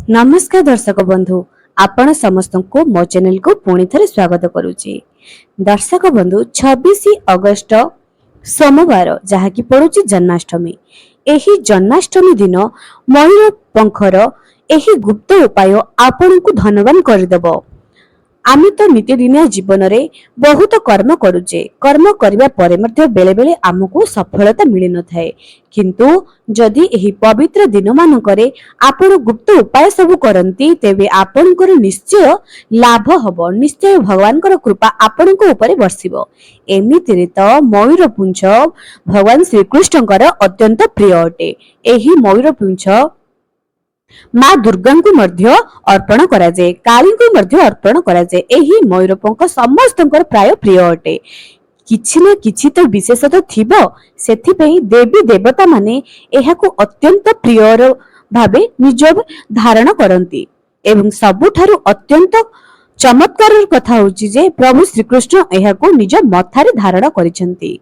नमस्कार दर्शक बंधु आपण समस्त को मो चैनल को पुणी थे स्वागत करुच्ची। दर्शक बंधु 26 अगस्ट सोमवार जहाँकि पड़ुची जन्माष्टमी। एही जन्माष्टमी दिन मयूर पंखर एही गुप्त उपाय आपण को धनवान करदेव। आमे तो नित्यदिनिया जीवन रे बहुत कर्म करुचे, कर्म करबा परे मध्ये बेले बेले आमको सफलता मिली न थाए, किंतु जदि एही पवित्र दिन मानकरे आपण गुप्त उपाय सब करंती तेबे आपणकर निश्चय लाभ हबो, निश्चय भगवानकर कृपा आपणको ऊपर बरसिबो। एमितिरे तो मयूर पुंछ भगवान श्री कृष्णकर अत्यंत प्रिय अटे। एही मयूर पुंछ माँ दुर्गा को मध्य अर्पण करा जाए, काली को मध्य अर्पण करा जाए। एही मयूर पंख समस्तंकर प्राय प्रिय अटे। किछि न किछि तो विशेषता थिबो, सेथिपई देवी देवता माने एहाकु अत्यंत प्रिय भाबे निज धारण करंती। एवं सबुठारु अत्यंत चमत्कार कथा होची जे प्रभु श्री कृष्ण एहाकु निज मथारे धारण करिसंती।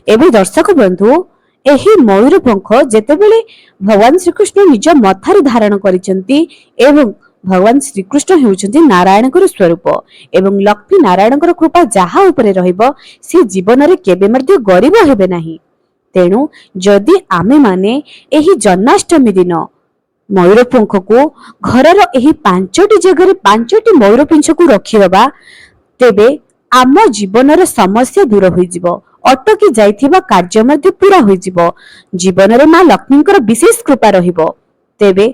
एबे दर्शक बंधु एही मयूर पंख जेतेबेले भगवान श्रीकृष्ण निज मथारे धारण करिसंती एवं भगवान श्रीकृष्ण हेउचंती नारायणकर स्वरूप एवं लक्ष्मी नारायणकर कृपा जहा उपरे रहिबो से जीवन रे केबे मध्ये गरीब हेबे नाही। तेणु जदि आमे माने एही जन्माष्टमी दिन मयूर पंख को घरर एही 5टी जगह रे 5टी मयूर पिंछ को रखिबा तेबे आम जीवन समस्या दूर होई जिवो, अटकी जाइथिबा कार्य मध्ये पूरा होई जिवो, जीवन रे मां लक्ष्मीकर विशेष कृपा रहिबो। तेबे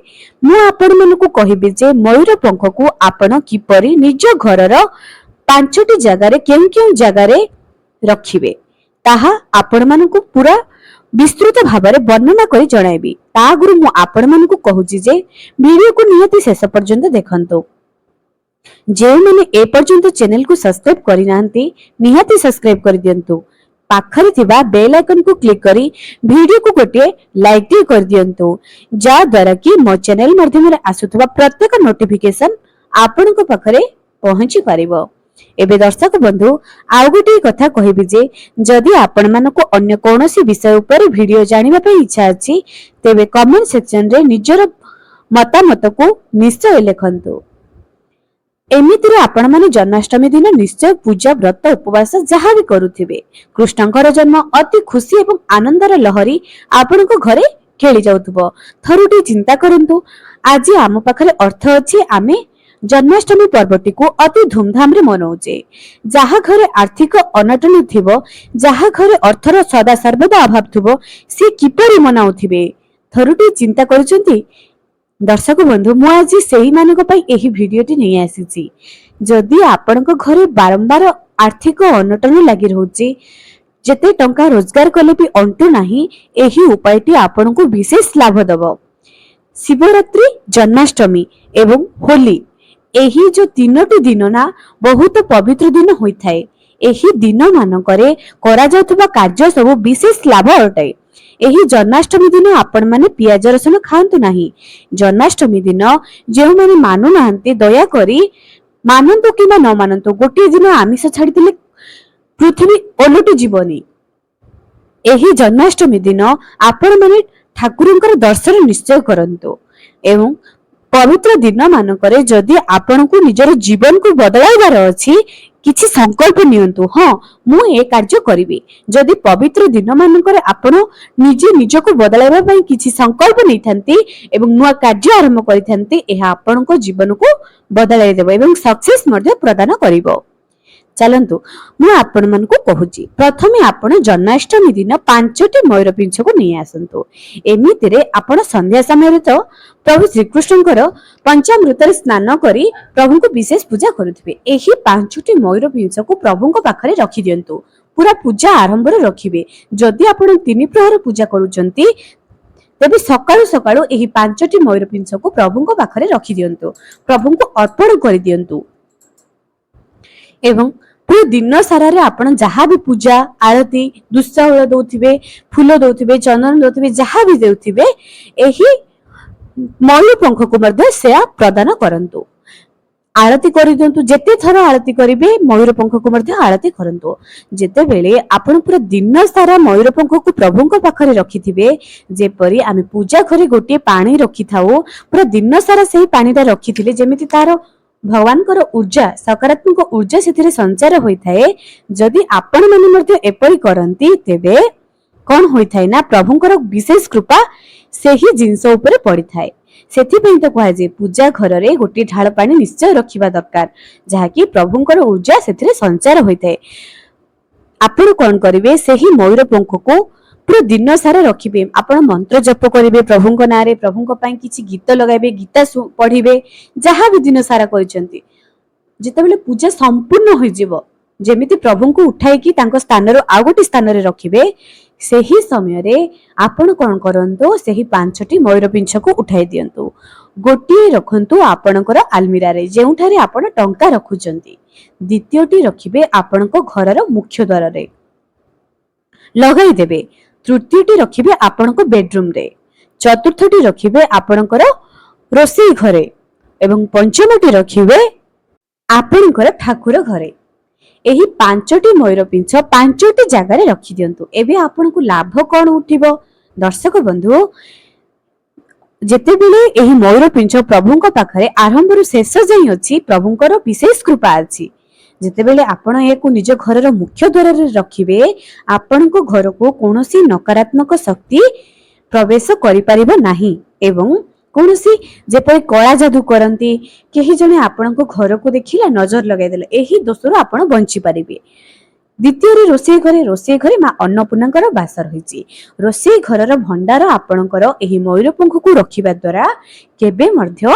मु आपण मानकु कहिबे जे मयूर पंख को आपण किपरि निज घरर 5टी जगह रे केउ जगह रे रखिबे ताहा आपण मानकु पूरा विस्तृत भाबरे वर्णना करी जणाइबी। ता गुरु मु आपण मानकु कहूची जे वीडियो को नियति शेष पर्यंत देखंतो। जे माने ए पर्यंत चैनल को सब्सक्राइब करि नांती नियति सब्सक्राइब कर दियंतु। पाखरे थिबा बेल आइकन को क्लिक करी वीडियो को गोटे लाइक दी कर दियंतु, जा द्वारा कि मो चैनल माध्यम रे आसुथबा प्रत्येक नोटिफिकेशन आपन को पाखरे पहुंची पारिबो। एबे दर्शक बंधु आउ गोटे कथा कहिबि जे जदि आपण मानको अन्य कोनोसी विषय ऊपर वीडियो जानिबा पे इच्छा अछि तेबे कमेंट सेक्शन रे निजर मतामत को निश्चय लिखंतु। एमितिरे आपण माने जन्माष्टमी दिन निश्चय पूजा व्रत उपवास जहाँ भी करुथिबे, कृष्णकर जन्म अति खुशी एवं आनंदर लहरी आपनको घरे खेली जाउथबो। थरुटी चिंता करंतु, आज आम पाखरे अर्थ अछि आमे जन्माष्टमी पर्वटी को अति धूमधाम रे मनाउचे। जहाँ घरे आर्थिक अनटन थिबो, जहाँ घरे अर्थर सदा सर्वदा अभाव थिबो, से किपरि मनाउथिबे थरुटी चिंता करूचंती। दर्शक बंधु मु आज सेही मानक पई एही वीडियोटी नै आसीची। जदि आपनक घरे बारंबार आर्थिक अनटन लागि रहउची, जेते टंका रोजगार कले भी अंटू नाही, एही उपायटी आपनको विशेष लाभ दबो। शिवरात्रि, जन्माष्टमी एवं होली एही जो 3टी दिन ना बहुत पवित्र दिन होई थाए। एही दिन मानकरे करा जाउतबा कार्य सब विशेष लाभ अटे। एही जन्माष्टमी दिन आपण माने पियाज रसुन खांतु नाही। जन्माष्टमी दिन जेउ माने मानु नाहंती दया करी मानंतु किबा न मानंतु गोटे दिन आमिष छाडी दिले पृथ्वी ओलटि जीवनी। एही जन्माष्टमी दिन आपण माने ठाकुरंकर दर्शन निश्चय करंतु एवं पवित्र दिन मानकरे जदि आपनको निजर जीवन को बदलाइबार अछि किछि संकल्प नियंतु। हाँ मु ए कार्य करिबी। जदि पवित्र दिन मानकरे आपण निजे निजको बदलाइबा पई किछि संकल्प नै थांती एवं नुआ कार्य आरंभ करि थांती, एहा आपनको जीवन को बदलाई देबो एवं सक्सेस मध्ये प्रदान करिवो। चलंतु मु आपण मन को कहूची, प्रथमे आपण जन्माष्टमी दिन 5टी मयूर पिंछ को नै आसंतु। एमितिरे आपण संध्या समय रे तो प्रभु श्री कृष्णकर पंचामृत रे स्नान करी प्रभु को विशेष पूजा करुथिबे। एही 5टी मयूर पिंछ को प्रभु को पाखरे रखि दियंतु। पूरा पूजा आरंभ रे रखिबे। जदि आपण 3 प्रहर पूजा करूचंती तेबे सकाळु सकाळु एही 5टी मयूर पिंछ को प्रभु को पाखरे रखि दियंतु, प्रभु को अर्पण करि दियंतु एवं पूरा दिन सारा रे आपण जहाँ भी पूजा आरती दुस्साहळ दउथिबे, फूल दउथिबे, चंदन दउथिबे, जहाँ भी देउथिबे एही मयूर पंख को मध्ये सेया प्रदान करंतु। आरती कर दियंतु जेते थर आरती करिवे मयूर पंख को मध्य आरती करंतु जेते बेले आपण पूरा दिन सारा मयूर पंख को प्रभु को पाखरे रखिथिबे जेपरि आमे पूजा घरे गोटे पानी रखि थाओ पूरा दिन सारा सेही पानीटा रखिथिले जेमिति तार भगवान कर ऊर्जा सकारात्मक ऊर्जा सेथिरे संचार होई थाए जदि आपण माने मध्य एपरि करंती तेबे कोन होई थाए ना प्रभुंकर विशेष कृपा सेही जिंस ऊपर पड़ी थाए सेथिपई तो कहा जे पूजा घर रे गोटे ढाल पानी निश्चय रखिबा दरकार जहाँकि प्रभुंकर ऊर्जा सेथिरे संचार होई थाए आपण कोन करिवे सेही मयूर पंख को पूरा दिन सारा रखिबे आपण मंत्र जप करिवे प्रभुंक नारे प्रभुंक पई किछि गीत लगाइबे गीता पढिबे जहाँ भी दिन सारा करिसंती जेतेबेले पूजा संपूर्ण होई जिवो जेमिति प्रभुंक उठाई कि तांको स्थान रो आ गोटे स्थान रे रखिबे सेही समय रे आपण कोन करंतो सेही पांचटी मयूर पिंछ को उठाई दियंतु गोटी रखंतु आपणकर आलमीरा रे जेउठारे आपण टंका रखुचंती द्वितीयटी रखिबे आपणको घर रो मुख्य द्वार रे लगाई देबे तृतीयटी रखिबे आपणको बेडरूम रे चतुर्थटी रखिबे आपणकर रोषेई घरे एवं पंचमटी रखिबे आपणकर ठाकुर घरे एही पांचटी मयूर पिंछ पांचटी जगार रखि दियंतु एबे आपनको लाभ कोन उठिबो दर्शक बंधु जेतेबेले एही मयूर पिंछ प्रभुंक पाखरे आरंभରୁ शेष जाई अछि प्रभुंकर विशेष कृपा अछि जेतेबेले आपण एको निज घरर मुख्य द्वार रे रखिबे आपनको घर को कोनोसी नकारात्मक शक्ति प्रवेश करि परिबो नाही एवं कोनोसी जेपरि कला जादू करंती केही जने आपनको घर को देखिला नजर लगाई देले एही दोषरु आपण बंची परिबे द्वितीय रे रोषेई घरे मा अन्नपूर्णाकर वास रहिछि रोषेई घरर भंडार आपणकर एही मयूर पंख को रखिबा द्वारा केबे मध्य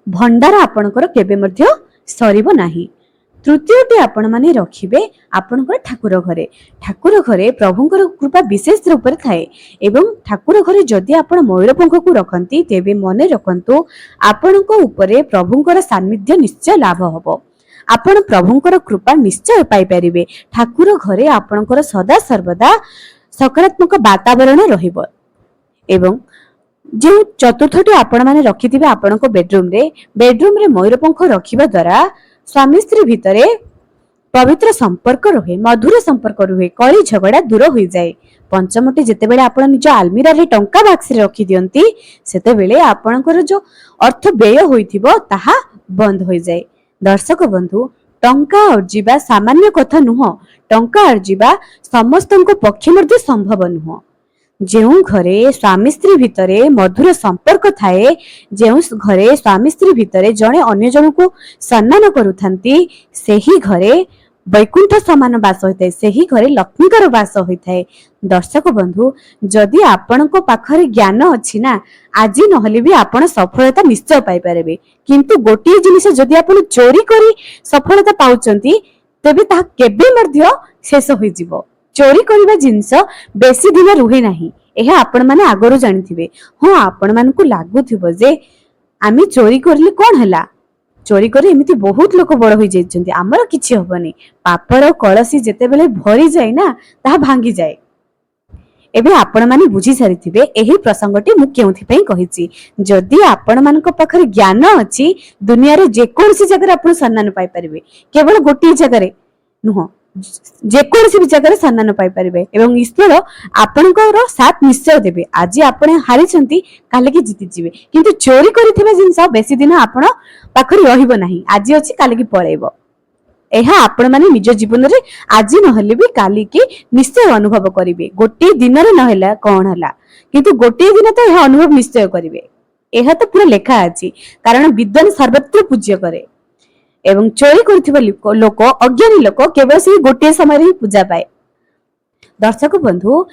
भंडार आपणकर केबे मध्य सरिबो नाही तृतीयटी आपण माने रखिबे आपणकर ठाकुर घरे प्रभुंकर कृपा विशेष रूप रे थाए एवं ठाकुर घरे जदि आपण मयूर पंख को रखंती तेबे मने रखंतु आपणको उपरे प्रभुंकर सान्निध्य निश्चय लाभ हबो आपण प्रभुंकर कृपा निश्चय पाई परिबे ठाकुर घरे आपणकर सदा सर्वदा सकारात्मक वातावरण रहिबो एवं जो चतुर्थटी आपण माने रखिथिबे आपणको बेडरूम रे मयूर पंख रखिबा द्वारा स्वामी स्त्री भितरे पवित्र संपर्क रहे मधुर संपर्क रहे कली झगड़ा दूर हो जाए पंचमटी जेतेबेले आपण निज आलमीरा रे टंका बाक्स रे रखि दियंती सेतेबेले आपणकर जो अर्थ व्यय होइथिबो ताहा बंद हो जाए दर्शक बंधु टंका अर्जिबा सामान्य कथा नुह टंका अर्जिबा समस्तनको पक्ष मध्ये संभव नुह जेउ घरे स्वामी स्त्री भितरे मधुर संपर्क थाए जेउ घरे स्वामी स्त्री भितरे जणे अन्य जन को सम्मान करूथांती सेही घरे वैकुंठ समान वास होइताए सेही घरे लक्ष्मीकर वास होइताए दर्शक बंधु जदि आपणको पाखरे ज्ञान अछि ना आज नहले भी आपण सफलता निश्चय पाई पारेबे किंतु गोटी जिनिस जदि आपण चोरी करी सफलता पाउचंती तेबे ता केबे मध्य शेष होई जिवो चोरी करिबा जिंस बेसी दिन रुहे नाही एहा आपण माने आगरो जानिथिबे हो आपण मानकु लागुथिबो जे आमी चोरी करली कोन हला चोरी करे एमिति बहुत लोक बड़ होई जाइछन्ती हमर किछि होबनी पापर कळसी जेते बेले भरी जाय ना ता भांगी जाय एबे आपण माने बुझी सारिथिबे एही प्रसंगटी मु केउथि पई कहिछि जदि आपण मानक पाखरे ज्ञान अछि दुनिया रे जे कोनसी जगह आपण सम्मान पाई परिबे केवल गोटी जगह रे नुह जे कोनसी भी जगह रे सम्मान पाई परिबे एवं ईश्वर आपनकर साथ निश्चय देबे आज आपण हारि छंती काले की जीति जिवे किंतु चोरी करिथिबे जिंस बेसी दिन आपण पाखरे रहिबो नाही आज अछि काले की पळेबो एहा आपण माने निज जीवन रे आज नहले भी काली की निश्चय अनुभव करिवे गोटे दिन रे नहला कोन हला किंतु गोटे दिन तो एहा अनुभव निश्चय करिवे एहा तो पूरा लेखा अछि कारण विद्वान सर्वत्र पूज्य करे एवं चोरी करथिबा लोक अज्ञानी लोक केवल से गोटे समय रे पूजा पाए दर्शक बंधु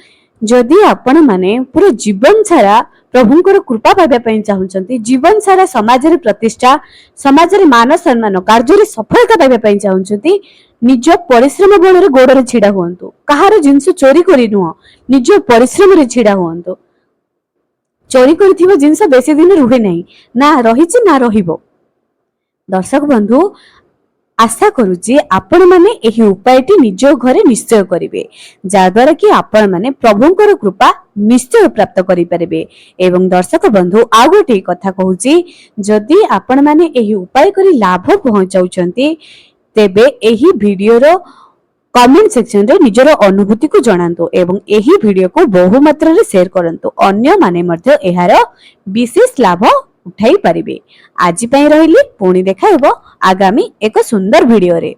जदि आपण माने पूरा जीवन सारा प्रभुंकर कृपा पाइबा पई चाहुचंती जीवन सारा समाज रे प्रतिष्ठा समाज रे मान सम्मान कार्य रे सफलता पाइबा पई चाहुचंती निज परिश्रम बल रे गोड़ रे छिडा हुअंतु कहार जिंस चोरी करी नुह निज परिश्रम रे छिडा हुअंतु चोरी करथिबा जिंस बेसी दिन रुहे नाही ना रहिछि ना रहिबो दर्शक बंधु आशा करूची आपण माने एही उपायटी निज घरे निश्चय करिवे जाद्वारा कि आपण माने प्रभुंकर कृपा निश्चय प्राप्त करि परिबे। एवं दर्शक बंधु आ गोटे कथा कहूची जदि आपण माने एही उपाय करी लाभ पहुंचाउचंती तेबे एही वीडियो रो कमेंट सेक्शन रे निजर अनुभूति को जणांतु एवं एही वीडियो को बहु मात्रा रे शेयर करंतु अन्य माने मध्य एहार विशेष लाभ उठाई परिबे। आजि पई रहिली पुणी देखा हेबो आगामी एक सुंदर वीडियो रे।